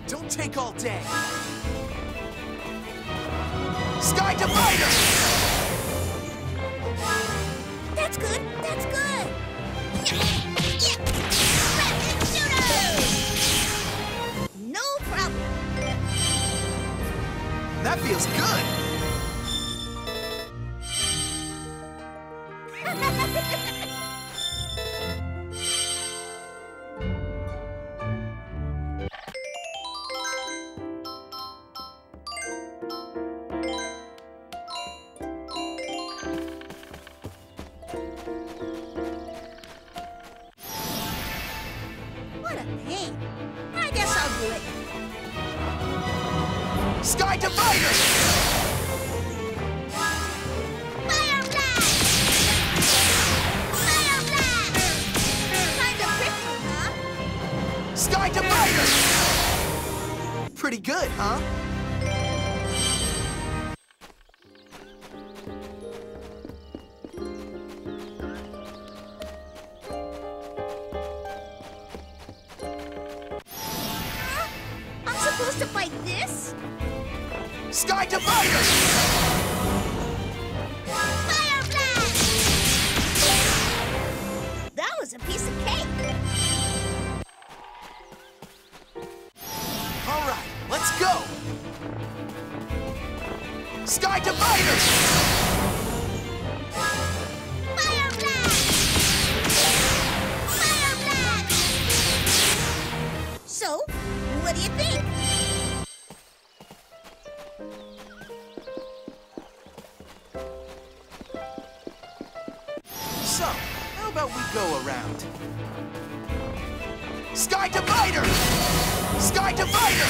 Don't take all day. Sky Divider! That's good, that's good. Rapid shooter! No problem. That feels good. What a pain. I guess I'll do it. Sky Divider! Fire blast! Fire blast! Kind of prickly, huh? Sky Divider! Pretty good, huh? I'm supposed to fight this? Sky Divider! Fire blast! That was a piece of cake. All right, let's go! Sky Divider! Fire blast! Fire blast! So, what do you think? So, how about we go around? Sky Divider! Sky Divider!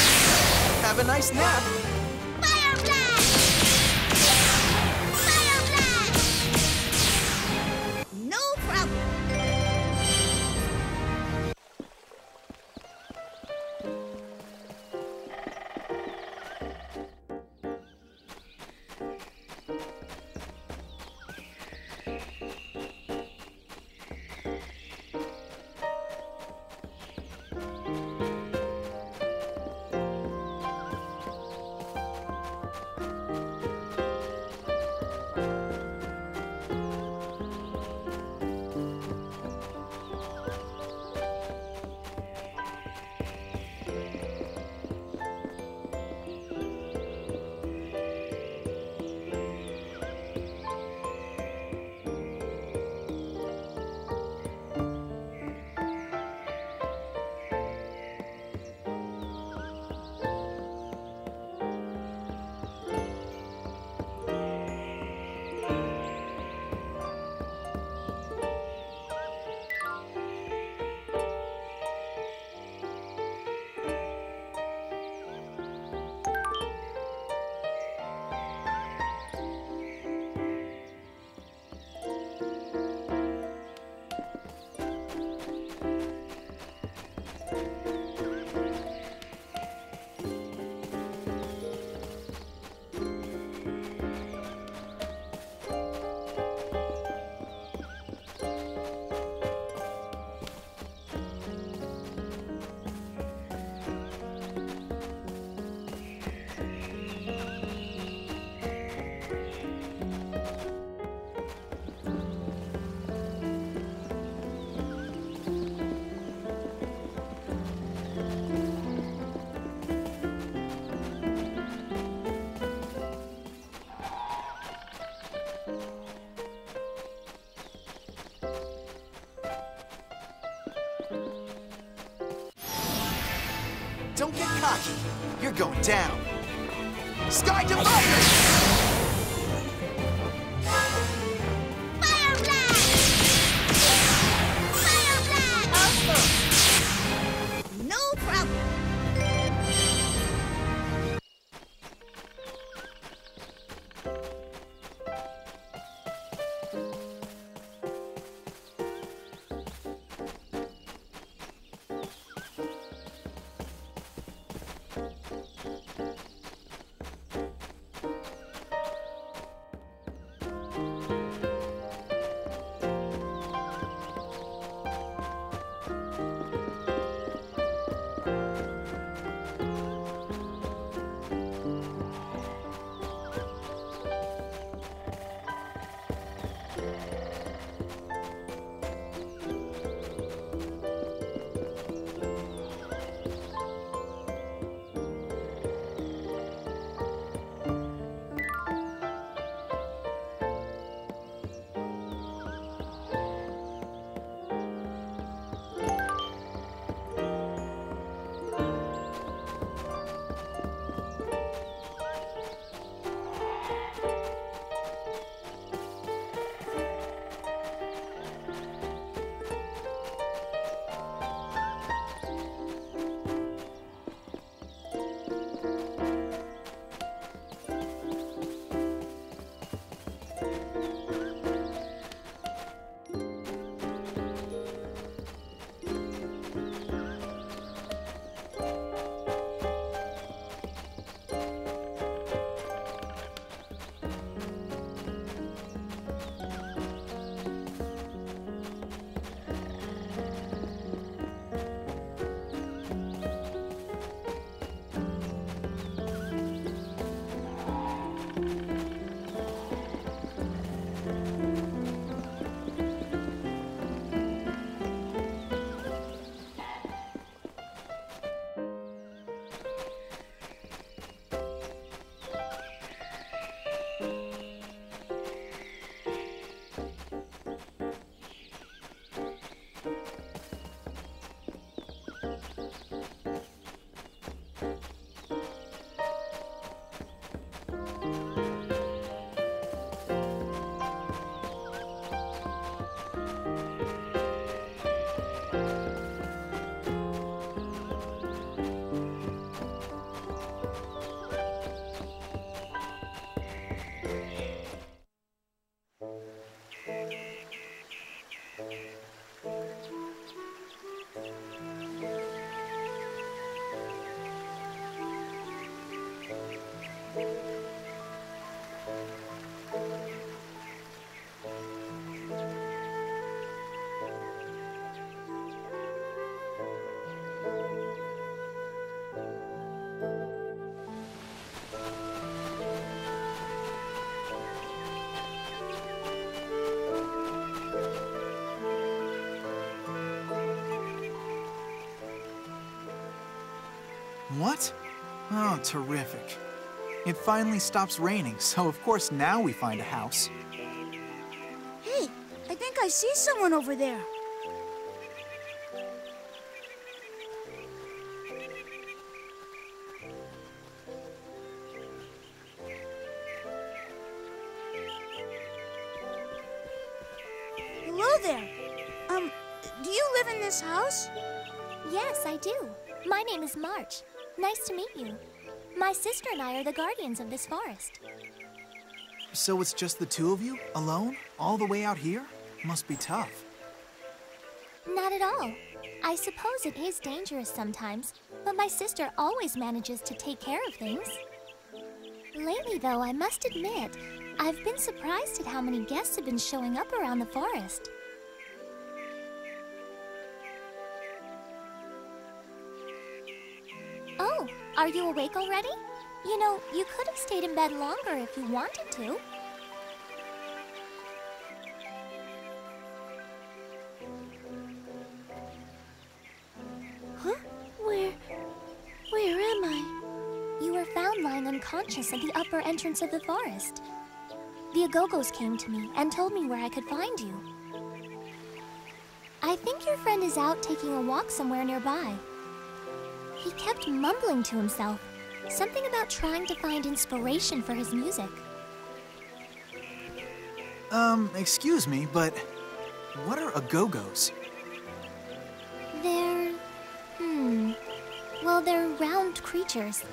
Have a nice nap. Fire blast! Fire blast! No problem. Don't get cocky. You're going down. Sky Divider! Fire blast! Fire blast! No problem. What? Oh, terrific. It finally stops raining, so of course now we find a house. Hey, I think I see someone over there. Hello there. Do you live in this house? Yes, I do. My name is March. Nice to meet you. My sister and I are the guardians of this forest. So it's just the two of you, alone, all the way out here? Must be tough. Not at all. I suppose it is dangerous sometimes, but my sister always manages to take care of things. Lately, though, I must admit, I've been surprised at how many guests have been showing up around the forest. Oh, are you awake already? You know, you could have stayed in bed longer if you wanted to. Huh? Where am I? You were found lying unconscious at the upper entrance of the forest. The Agogos came to me and told me where I could find you. I think your friend is out taking a walk somewhere nearby. He kept mumbling to himself, something about trying to find inspiration for his music. Excuse me, but what are Agogos? They're... well, they're round creatures.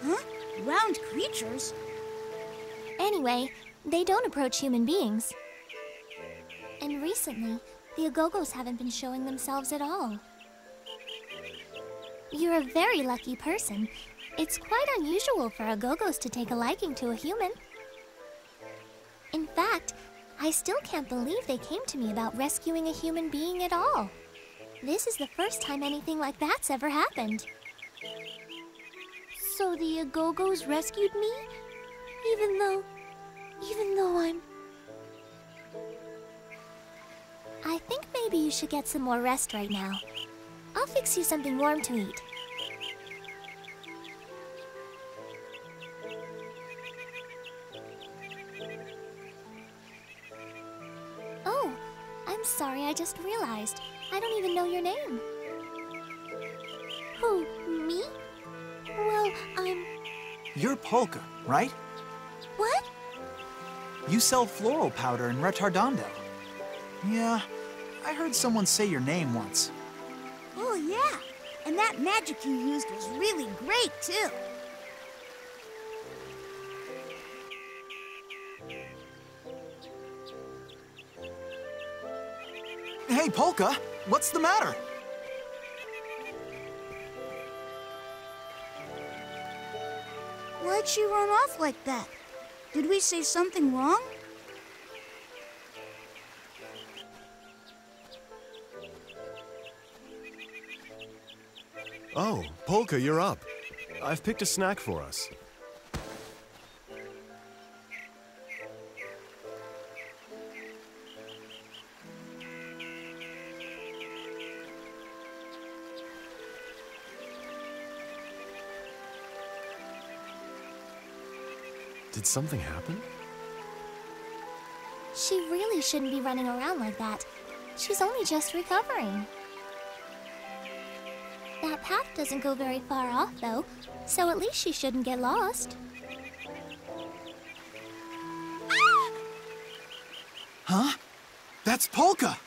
Huh? Round creatures? Anyway, they don't approach human beings. And recently, the Agogos haven't been showing themselves at all. You're a very lucky person. It's quite unusual for Agogos to take a liking to a human. In fact, I still can't believe they came to me about rescuing a human being at all. This is the first time anything like that's ever happened. So the Agogos rescued me? Even though I'm... I think maybe you should get some more rest right now. I'll fix you something warm to eat. Oh, I'm sorry, I just realized. I don't even know your name. Who, me? Well, You're Polka, right? What? You sell floral powder in Retardando. Yeah, I heard someone say your name once. Oh, yeah. And that magic you used was really great, too. Hey, Polka, what's the matter? Why'd she run off like that? Did we say something wrong? Oh, Polka, you're up. I've picked a snack for us. Did something happen? She really shouldn't be running around like that. She's only just recovering. That path doesn't go very far off, though, so at least she shouldn't get lost. Huh? That's Polka!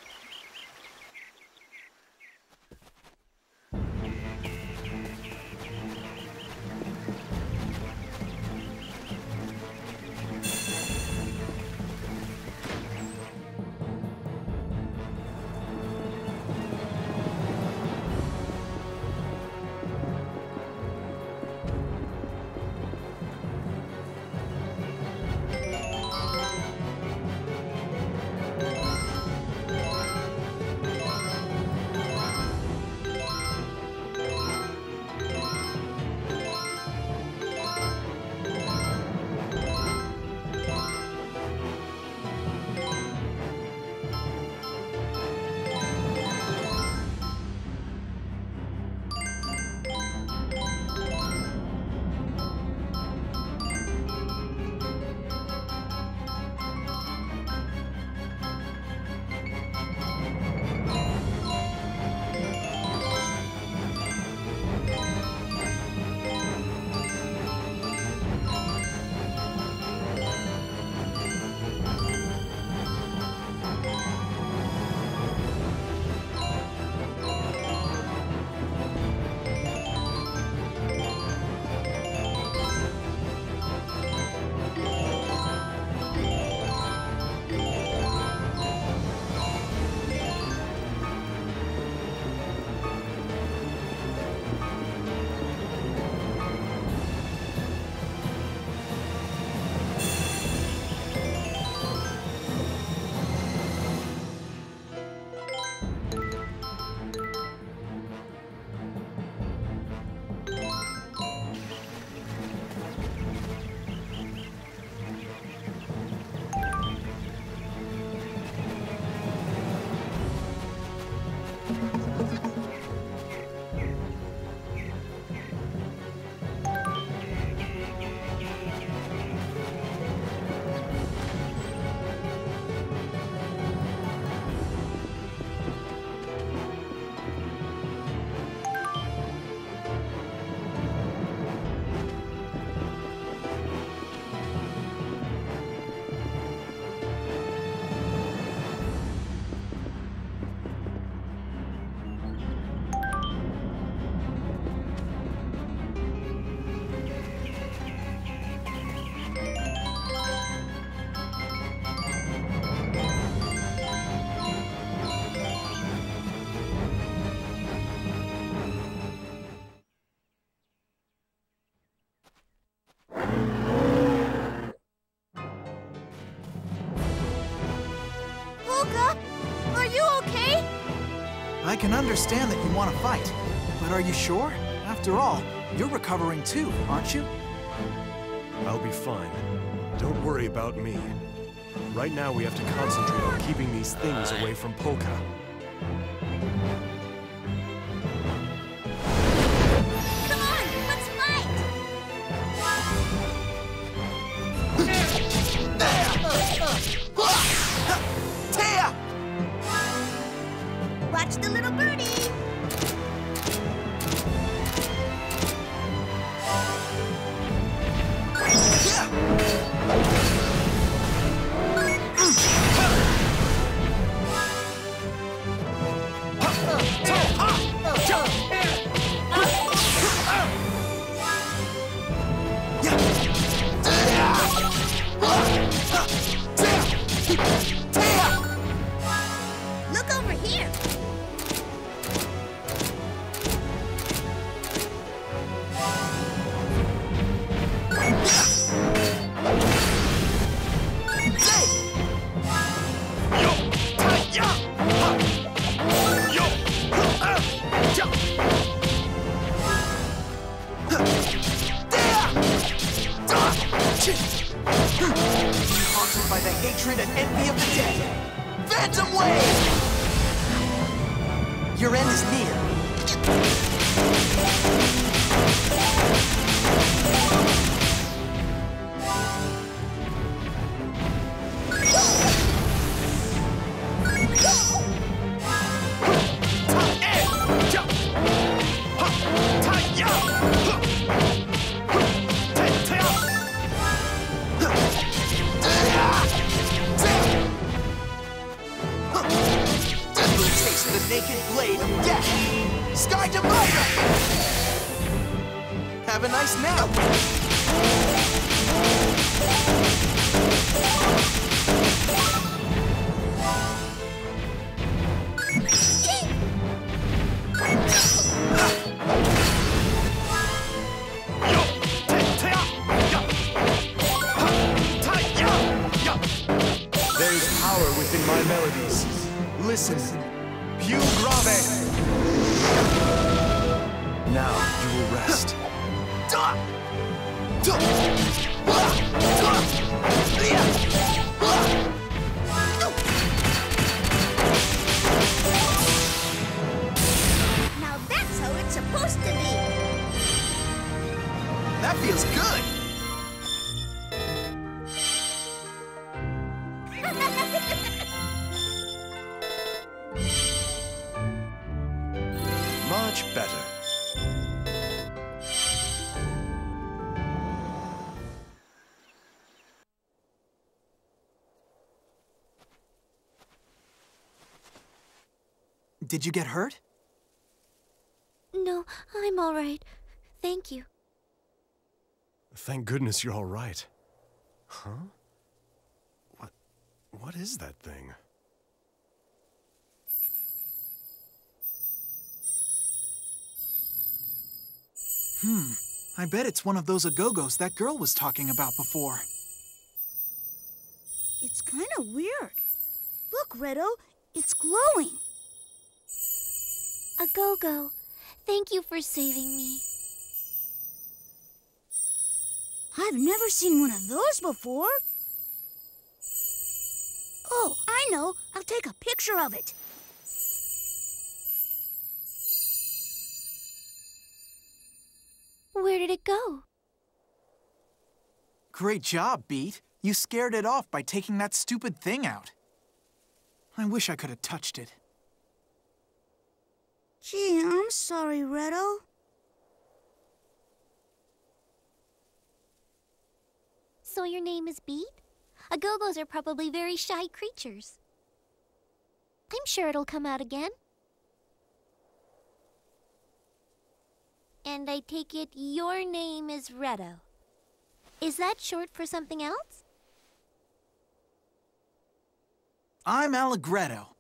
I can understand that you want to fight, but are you sure? After all, you're recovering too, aren't you? I'll be fine. Don't worry about me. Right now we have to concentrate on keeping these things away from Polka. Come on, let's fight! Taya! Watch the little birdie! Look over here! Haunted by the hatred and envy of the dead. Phantom Wave! Your end is near. The naked blade of death! Sky Divider! Have a nice nap! There's power within my melodies. Listen. Più grave! Now you will rest. Now that's how it's supposed to be! That feels good! Much better. Did you get hurt? No, I'm all right. Thank you. Thank goodness you're all right. Huh? What is that thing? I bet it's one of those Agogos that girl was talking about before. It's kind of weird. Look, Redo, it's glowing. Agogo, thank you for saving me. I've never seen one of those before. Oh, I know. I'll take a picture of it. Where did it go? Great job, Beat. You scared it off by taking that stupid thing out. I wish I could have touched it. Gee, I'm sorry, Redo. So your name is Beat? Agogos are probably very shy creatures. I'm sure it'll come out again. And I take it your name is Redo. Is that short for something else? I'm Allegretto.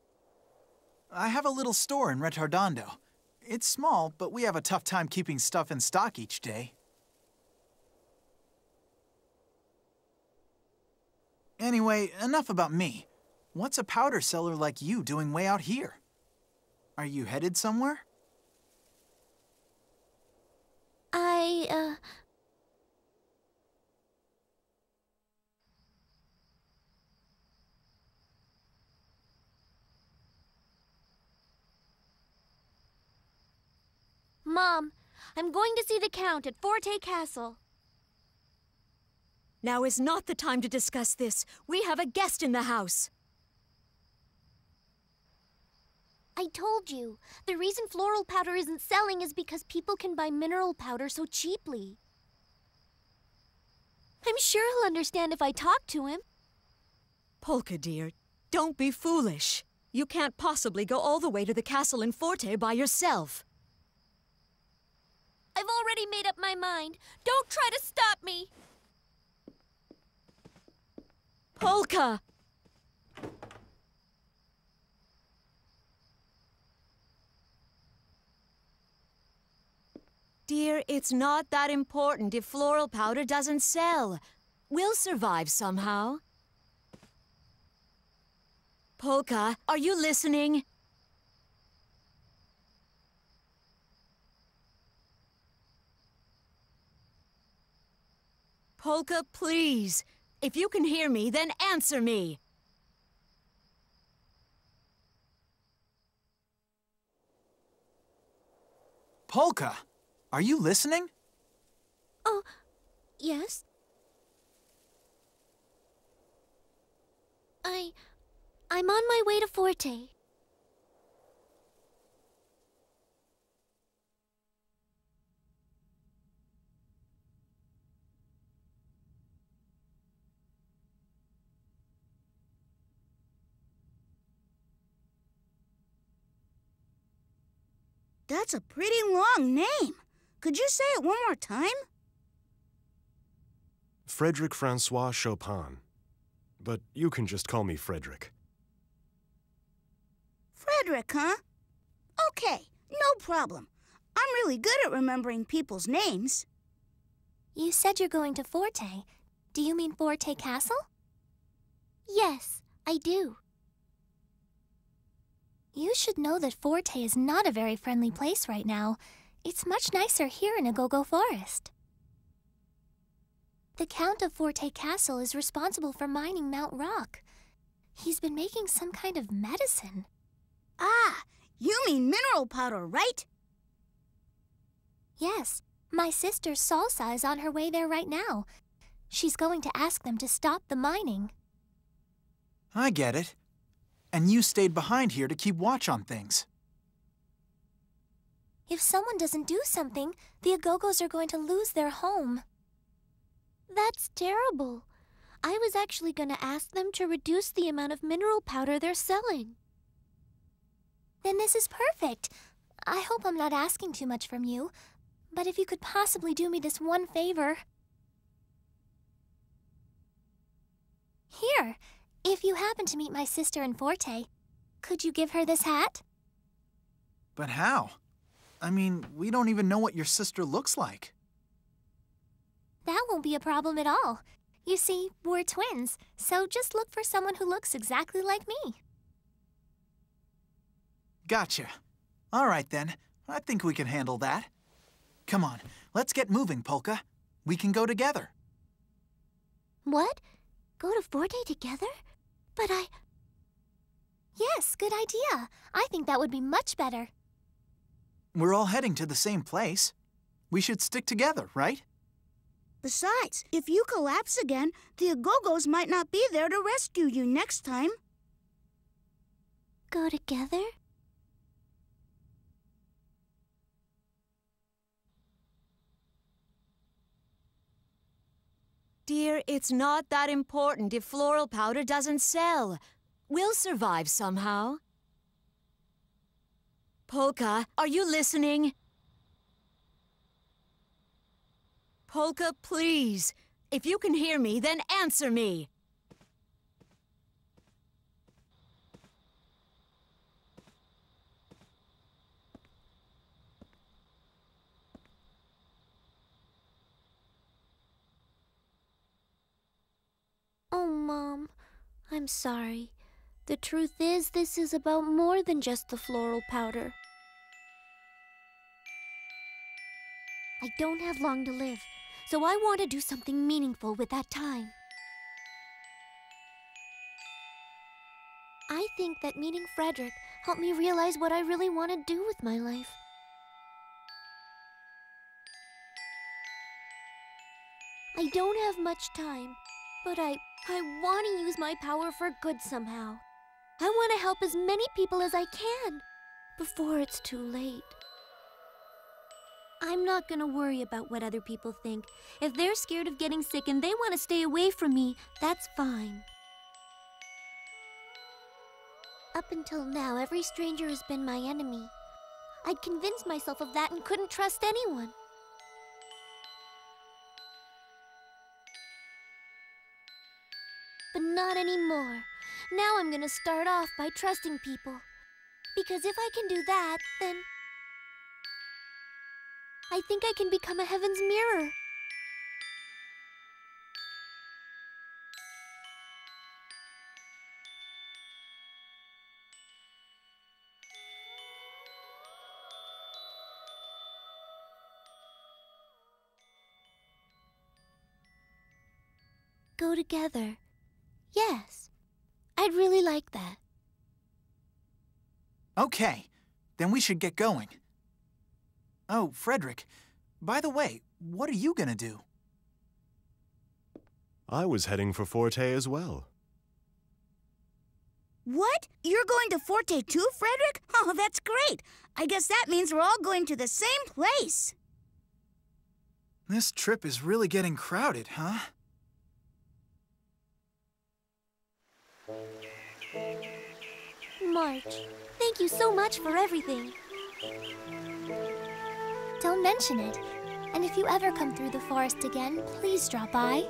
I have a little store in Retardando. It's small, but we have a tough time keeping stuff in stock each day. Anyway, enough about me. What's a powder seller like you doing way out here? Are you headed somewhere? Mom, I'm going to see the Count at Forte Castle. Now is not the time to discuss this. We have a guest in the house. I told you, the reason floral powder isn't selling is because people can buy mineral powder so cheaply. I'm sure he'll understand if I talk to him. Polka, dear, don't be foolish. You can't possibly go all the way to the castle in Forte by yourself. I've already made up my mind. Don't try to stop me. Polka! Dear, it's not that important if floral powder doesn't sell. We'll survive somehow. Polka, are you listening? Polka, please. If you can hear me, then answer me. Polka, are you listening? Oh, yes? I'm on my way to Forte. That's a pretty long name. Could you say it one more time? Frederick Francois Chopin. But you can just call me Frederick. Frederick, huh? Okay, no problem. I'm really good at remembering people's names. You said you're going to Forte. Do you mean Forte Castle? Yes, I do. You should know that Forte is not a very friendly place right now. It's much nicer here in Agogo Forest. The Count of Forte Castle is responsible for mining Mount Rock. He's been making some kind of medicine. Ah, you mean mineral powder, right? Yes, my sister Salsa is on her way there right now. She's going to ask them to stop the mining. I get it. And you stayed behind here to keep watch on things. If someone doesn't do something, the Agogos are going to lose their home. That's terrible. I was actually going to ask them to reduce the amount of mineral powder they're selling. Then this is perfect. I hope I'm not asking too much from you, but if you could possibly do me this one favor. Here, if you happen to meet my sister in Forte, could you give her this hat? But how? I mean, we don't even know what your sister looks like. That won't be a problem at all. You see, we're twins, so just look for someone who looks exactly like me. Gotcha. All right, then. I think we can handle that. Come on, let's get moving, Polka. We can go together. What? Go to Forte together? But Yes, good idea. I think that would be much better. We're all heading to the same place. We should stick together, right? Besides, if you collapse again, the Agogos might not be there to rescue you next time. Go together? Dear, it's not that important if floral powder doesn't sell. We'll survive somehow. Polka, are you listening? Polka, please. If you can hear me, then answer me. Oh, Mom, I'm sorry. The truth is, this is about more than just the floral powder. I don't have long to live, so I want to do something meaningful with that time. I think that meeting Frederick helped me realize what I really want to do with my life. I don't have much time, but I want to use my power for good somehow. I want to help as many people as I can before it's too late. I'm not gonna worry about what other people think. If they're scared of getting sick and they want to stay away from me, that's fine. Up until now, every stranger has been my enemy. I'd convinced myself of that and couldn't trust anyone. But not anymore. Now I'm gonna start off by trusting people. Because if I can do that, then I think I can become a heaven's mirror. Go together. Yes, I'd really like that. Okay, then we should get going. Oh, Frederick, by the way, what are you gonna do? I was heading for Forte as well. What? You're going to Forte too, Frederick? Oh, that's great. I guess that means we're all going to the same place. This trip is really getting crowded, huh? March, thank you so much for everything. Don't mention it. And if you ever come through the forest again, please drop by.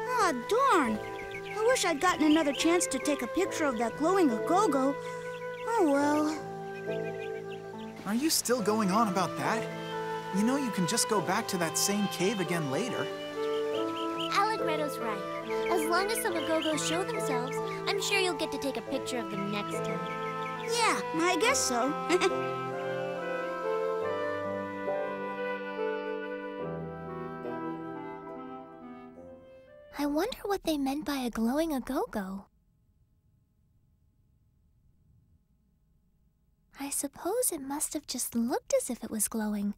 Ah, darn. I wish I'd gotten another chance to take a picture of that glowing Agogo. Oh, well. Are you still going on about that? You know you can just go back to that same cave again later. Allegretto's right. As long as some Agogos show themselves, I'm sure you'll get to take a picture of them next time. Yeah, I guess so. I wonder what they meant by a glowing Agogo. I suppose it must have just looked as if it was glowing,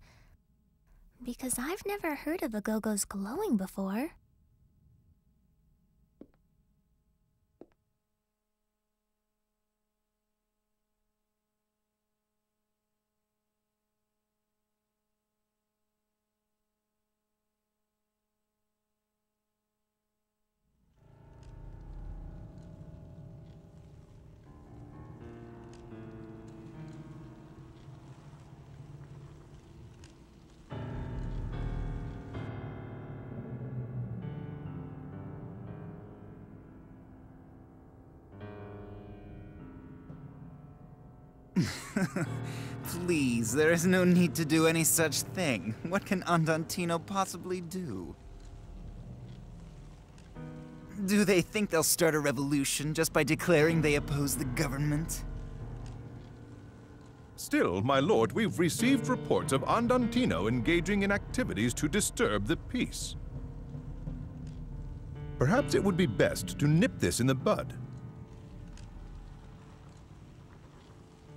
because I've never heard of Agogos glowing before. Please, there is no need to do any such thing. What can Andantino possibly do? Do they think they'll start a revolution just by declaring they oppose the government? Still, my lord, we've received reports of Andantino engaging in activities to disturb the peace. Perhaps it would be best to nip this in the bud.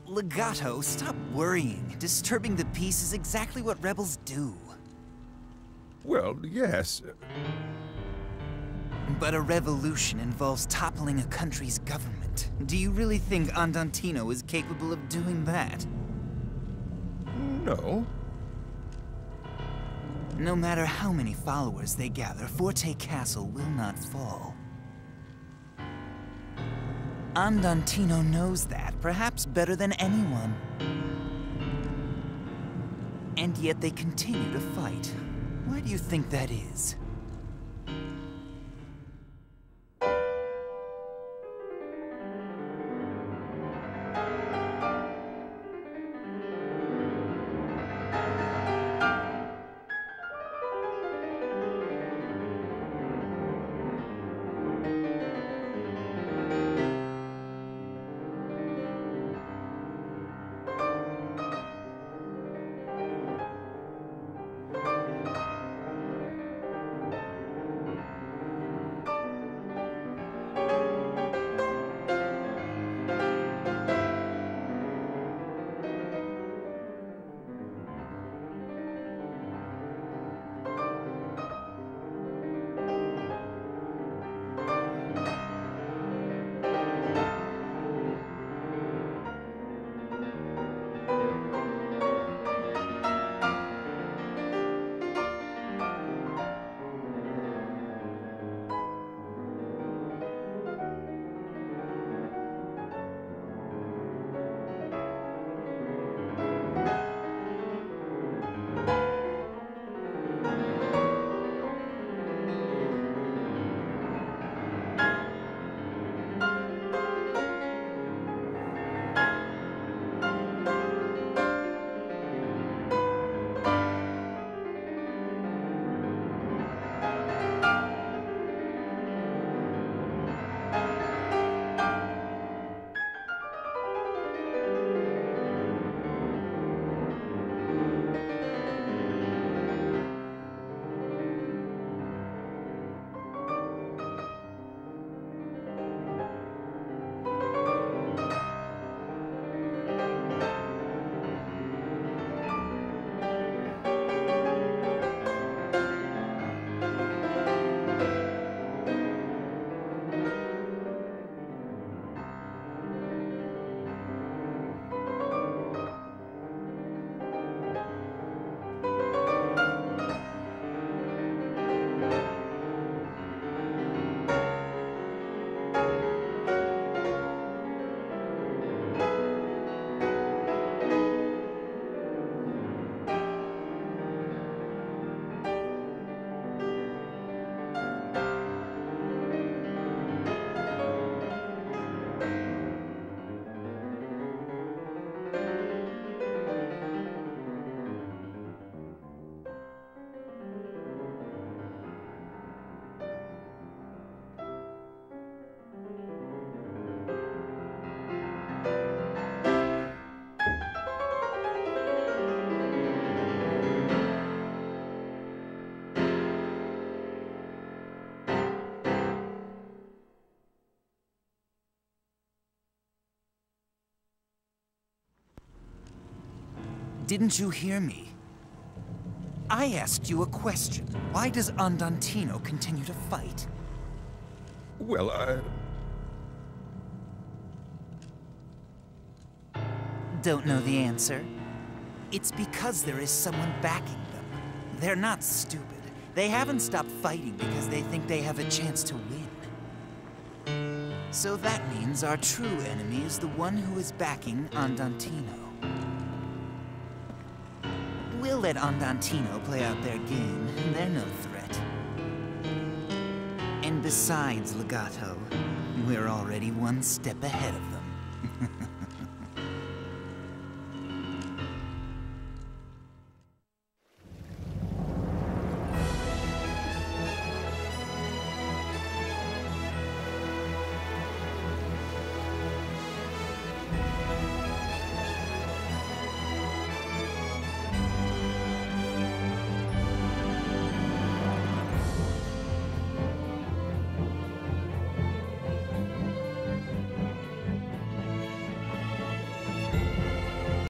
Legato, stop worrying. Disturbing the peace is exactly what rebels do. Well, yes. But a revolution involves toppling a country's government. Do you really think Andantino is capable of doing that? No. No matter how many followers they gather, Forte Castle will not fall. Andantino knows that, perhaps better than anyone. And yet they continue to fight. Why do you think that is? Didn't you hear me? I asked you a question. Why does Andantino continue to fight? Well, Don't know the answer? It's because there is someone backing them. They're not stupid. They haven't stopped fighting because they think they have a chance to win. So that means our true enemy is the one who is backing Andantino. We'll let Andantino play out their game. They're no threat. And besides, Legato, we're already one step ahead of them.